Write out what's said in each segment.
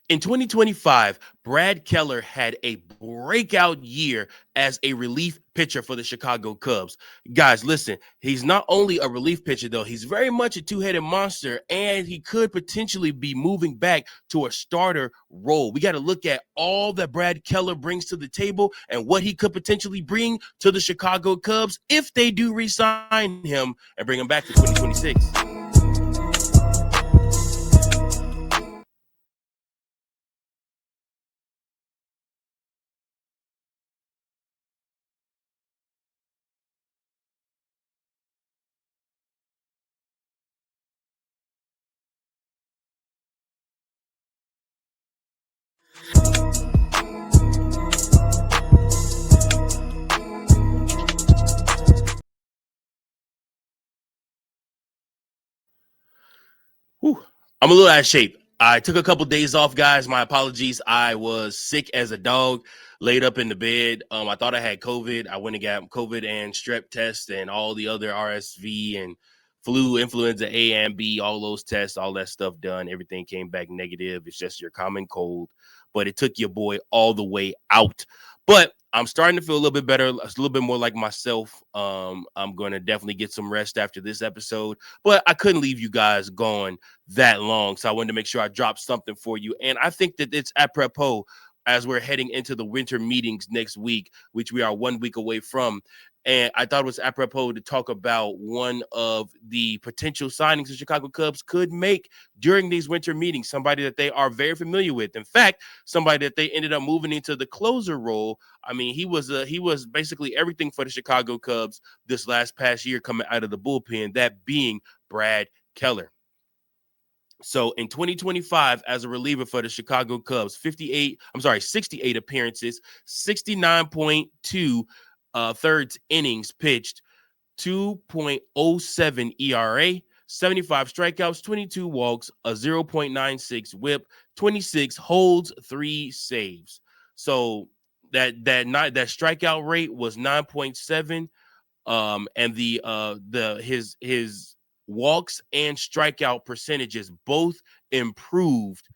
In 2025, Brad Keller had a breakout year as a relief pitcher for the Chicago Cubs. Guys, listen, he's not only a relief pitcher, though, he's very much a two-headed monster, and he could potentially be moving back to a starter role. We got to look at all that Brad Keller brings to the table and what he could potentially bring to the Chicago Cubs if they do re-sign him and bring him back to 2026. Whew. I'm a little out of shape. I took a couple days off, guys. My apologies. I was sick as a dog, laid up in the bed. I thought I had COVID. I went and got COVID and strep test and all the other RSV and flu, influenza A and B, all those tests, all that stuff done. Everything came back negative. It's just your common cold, but it took your boy all the way out. But I'm starting to feel a little bit better, a little bit more like myself. I'm going to definitely get some rest after this episode, but I couldn't leave you guys gone that long. So I wanted to make sure I dropped something for you. And I think that it's apropos as we're heading into the winter meetings next week, which we are 1 week away from. And I thought it was apropos to talk about one of the potential signings the Chicago Cubs could make during these winter meetings, somebody that they are very familiar with. In fact, somebody that they ended up moving into the closer role. I mean, he was basically everything for the Chicago Cubs this past year coming out of the bullpen, that being Brad Keller. So in 2025, as a reliever for the Chicago Cubs, 68 appearances, 69.2 thirds innings pitched, 2.07 ERA, 75 strikeouts, 22 walks, a 0.96 whip, 26 holds, 3 saves. So that strikeout rate was 9.7, and his walks and strikeout percentages both improved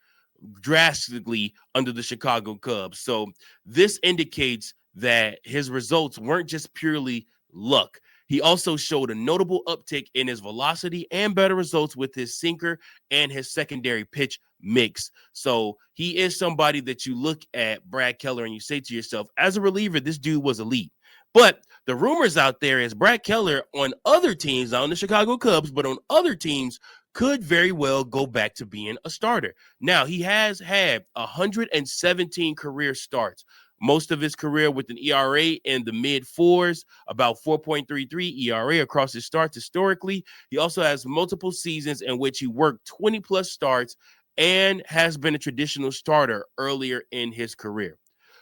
drastically under the Chicago Cubs. So this indicates that his results weren't just purely luck. He also showed a notable uptick in his velocity and better results with his sinker and his secondary pitch mix. So he is somebody that you look at, Brad Keller, and you say to yourself, as a reliever, this dude was elite. But the rumors out there is Brad Keller on other teams, not on the Chicago Cubs, but on other teams, could very well go back to being a starter. Now, he has had 117 career starts, most of his career with an ERA in the mid fours, about 4.33 ERA across his starts historically. He also has multiple seasons in which he worked 20 plus starts and has been a traditional starter earlier in his career.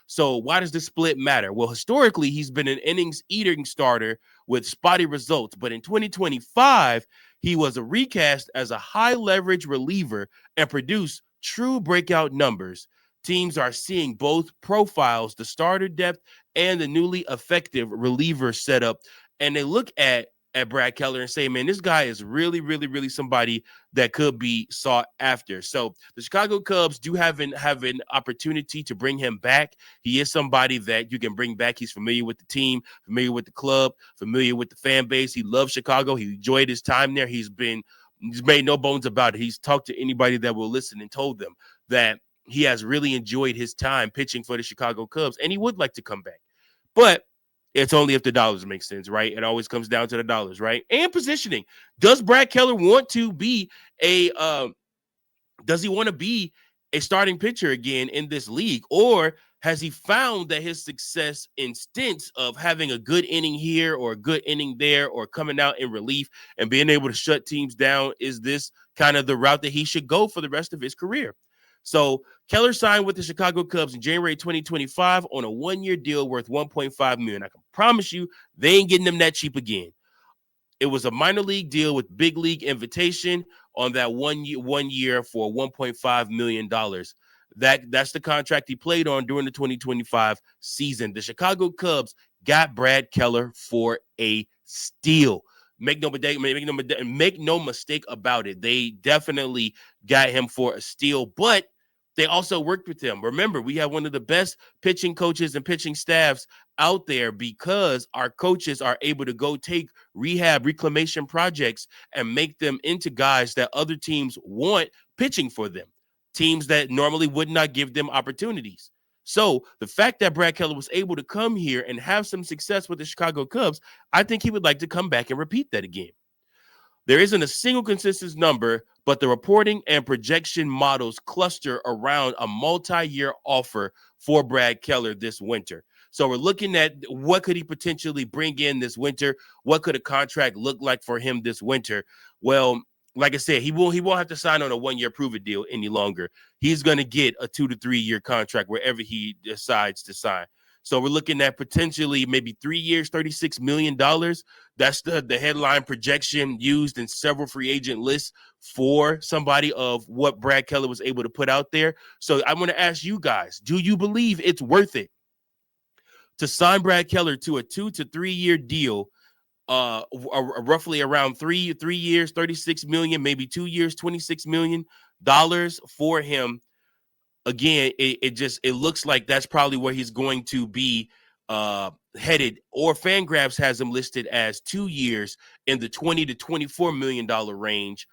So why does this split matter? Well, historically, he's been an innings eating starter with spotty results. But in 2025, he was a recast as a high leverage reliever and produced true breakout numbers. Teams are seeing both profiles, the starter depth and the newly effective reliever setup. And they look at Brad Keller and say, man, this guy is really, really, really somebody that could be sought after. So the Chicago Cubs do have an opportunity to bring him back. He is somebody that you can bring back. He's familiar with the team, familiar with the club, familiar with the fan base. He loves Chicago. He enjoyed his time there. He's made no bones about it. He's talked to anybody that will listen and told them that he has really enjoyed his time pitching for the Chicago Cubs, and he would like to come back. But it's only if the dollars make sense, right? It always comes down to the dollars, right? And positioning. Does Brad Keller want to be does he want to be a starting pitcher again in this league? Or has he found that his success in stints of having a good inning here or a good inning there or coming out in relief and being able to shut teams down, is this kind of the route that he should go for the rest of his career? So Keller signed with the Chicago Cubs in January 2025 on a 1-year deal worth $1.5 million. I can promise you they ain't getting them that cheap again. It was a minor league deal with big league invitation on that 1 year for $1.5 million. That's the contract he played on during the 2025 season. The Chicago Cubs got Brad Keller for a steal. Make no mistake about it. They definitely got him for a steal, but They also worked with him. Remember, we have one of the best pitching coaches and pitching staffs out there because our coaches are able to go take rehab reclamation projects and make them into guys that other teams want pitching for them, teams that normally would not give them opportunities. So the fact that Brad Keller was able to come here and have some success with the Chicago Cubs, I think he would like to come back and repeat that again. There isn't a single consensus number, but the reporting and projection models cluster around a multi-year offer for Brad Keller this winter. So we're looking at what could he potentially bring in this winter? What could a contract look like for him this winter? Well, like I said, he won't have to sign on a 1-year prove-it deal any longer. He's going to get a 2 to 3 year contract wherever he decides to sign. So we're looking at potentially maybe 3 years, $36 million. That's the headline projection used in several free agent lists for somebody of what Brad Keller was able to put out there. So I want to ask you guys, do you believe it's worth it to sign Brad Keller to a 2 to 3 year deal, roughly around three years, 36 million, maybe 2 years, $26 million for him? Again, it looks like that's probably where he's going to be headed, or Fangraphs has him listed as 2 years in the $20 to $24 million range.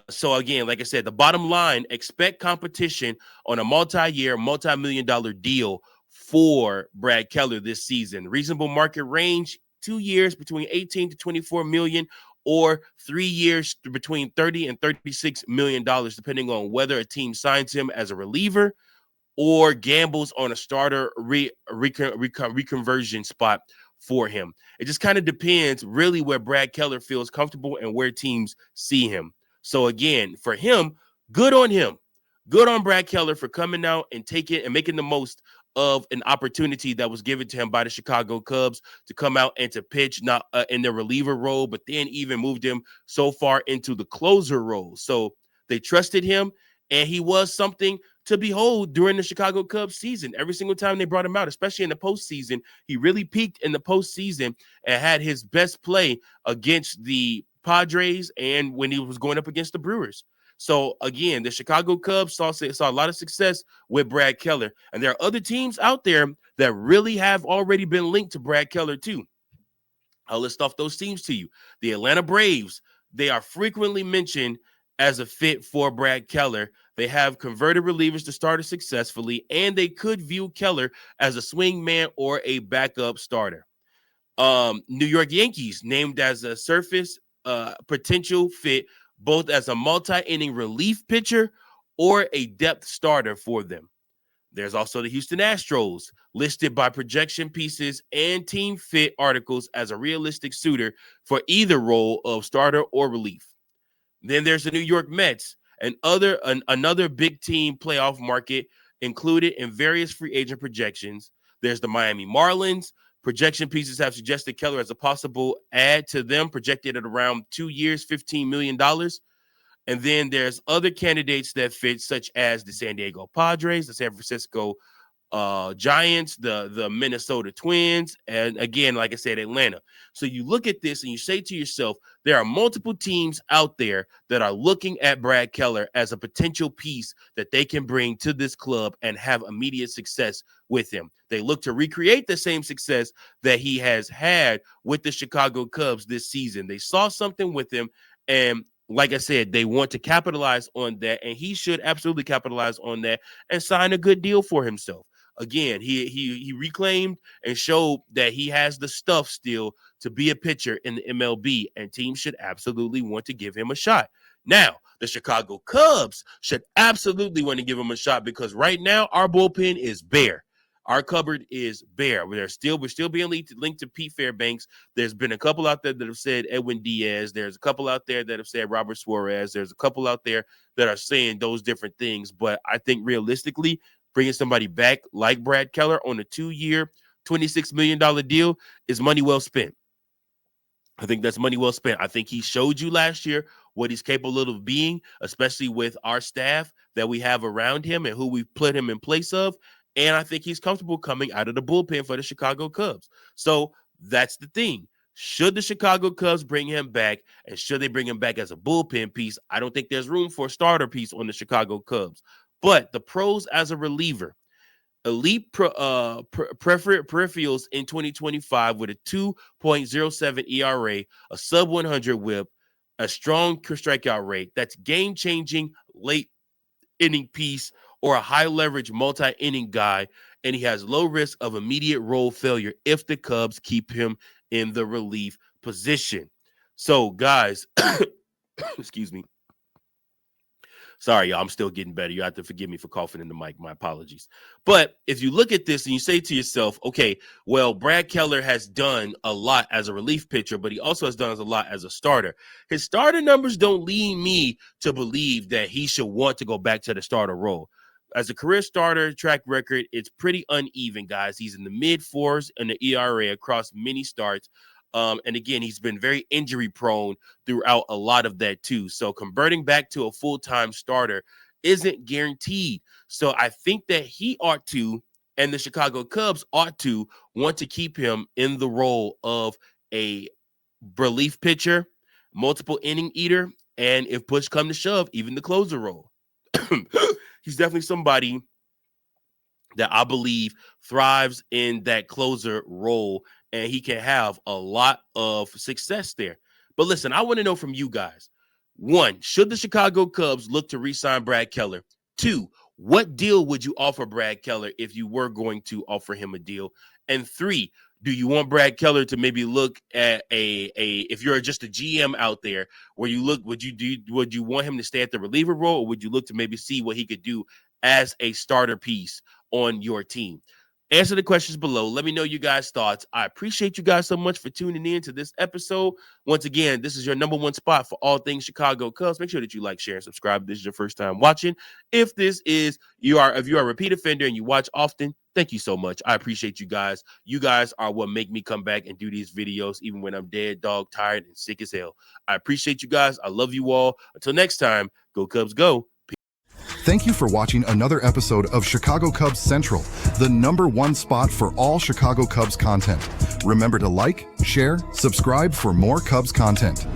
So again, like I said, the bottom line, expect competition on a multi-year, multi-million-dollar deal for Brad Keller this season. Reasonable market range, 2 years between 18 to 24 million, or 3 years between 30 and $36 million, depending on whether a team signs him as a reliever or gambles on a starter reconversion spot for him. It just kind of depends really where Brad Keller feels comfortable and where teams see him. So again, for him, good on him. Good on Brad Keller for coming out and taking and making the most of an opportunity that was given to him by the Chicago Cubs to come out and to pitch, not in the reliever role, but then even moved him so far into the closer role. So they trusted him, and he was something to behold during the Chicago Cubs season. Every single time they brought him out, especially in the postseason, he really peaked in the postseason and had his best play against the Padres and when he was going up against the Brewers. So again, the Chicago Cubs saw a lot of success with Brad Keller, and there are other teams out there that really have already been linked to Brad Keller too. I'll list off those teams to you. The Atlanta Braves, they are frequently mentioned as a fit for Brad Keller. They have converted relievers to starter successfully, and they could view Keller as a swing man or a backup starter. New York Yankees, named as a surface potential fit, both as a multi-inning relief pitcher or a depth starter for them. There's also the Houston Astros, listed by projection pieces and team fit articles as a realistic suitor for either role of starter or relief. Then there's the New York Mets, another big team playoff market included in various free agent projections. There's the Miami Marlins. Projection pieces have suggested Keller as a possible add to them, projected at around 2 years, $15 million. And then there's other candidates that fit, such as the San Diego Padres, the San Francisco Giants, the Minnesota Twins, and again, like I said, Atlanta. So you look at this and you say to yourself, there are multiple teams out there that are looking at Brad Keller as a potential piece that they can bring to this club and have immediate success with him. They look to recreate the same success that he has had with the Chicago Cubs this season. They saw something with him, and like I said, they want to capitalize on that, and he should absolutely capitalize on that and sign a good deal for himself. Again, he reclaimed and showed that he has the stuff still to be a pitcher in the MLB, and teams should absolutely want to give him a shot. Now, the Chicago Cubs should absolutely want to give him a shot because right now our bullpen is bare. Our cupboard is bare. We're still being linked to Pete Fairbanks. There's been a couple out there that have said Edwin Diaz. There's a couple out there that have said Robert Suarez. There's a couple out there that are saying those different things. But I think realistically, bringing somebody back like Brad Keller on a 2-year, $26 million deal is money well spent. I think that's money well spent. I think he showed you last year what he's capable of being, especially with our staff that we have around him and who we've put him in place of. And I think he's comfortable coming out of the bullpen for the Chicago Cubs. So that's the thing. Should the Chicago Cubs bring him back, and should they bring him back as a bullpen piece? I don't think there's room for a starter piece on the Chicago Cubs. But the pros as a reliever: elite peripherals in 2025 with a 2.07 ERA, a sub 100 whip, a strong strikeout rate. That's game-changing late inning piece or a high leverage multi-inning guy, and he has low risk of immediate role failure if the Cubs keep him in the relief position. So, guys, excuse me. Sorry, y'all, I'm still getting better. You have to forgive me for coughing in the mic. My apologies. But if you look at this and you say to yourself, okay, well, Brad Keller has done a lot as a relief pitcher, but he also has done a lot as a starter. His starter numbers don't lead me to believe that he should want to go back to the starter role. As a career starter track record, it's pretty uneven, guys. He's in the mid-4s in the ERA across many starts. And again, he's been very injury prone throughout a lot of that too. So converting back to a full-time starter isn't guaranteed. So I think that he ought to, and the Chicago Cubs ought to, want to keep him in the role of a relief pitcher, multiple inning eater, and if push come to shove, even the closer role. He's definitely somebody that I believe thrives in that closer role, and he can have a lot of success there. But listen, I want to know from you guys. 1, should the Chicago Cubs look to re-sign Brad Keller? 2, what deal would you offer Brad Keller if you were going to offer him a deal? And 3, do you want Brad Keller to maybe look at if you're just a GM out there, where you look, would you want him to stay at the reliever role, or would you look to maybe see what he could do as a starter piece on your team? Answer the questions below. Let me know you guys' thoughts. I appreciate you guys so much for tuning in to this episode. Once again, this is your #1 spot for all things Chicago Cubs. Make sure that you like, share, and subscribe if this is your first time watching. If you are a repeat offender and you watch often, thank you so much. I appreciate you guys. You guys are what make me come back and do these videos even when I'm dead, dog, tired, and sick as hell. I appreciate you guys. I love you all. Until next time, go Cubs, go. Thank you for watching another episode of Chicago Cubs Central, the #1 spot for all Chicago Cubs content. Remember to like, share, subscribe for more Cubs content.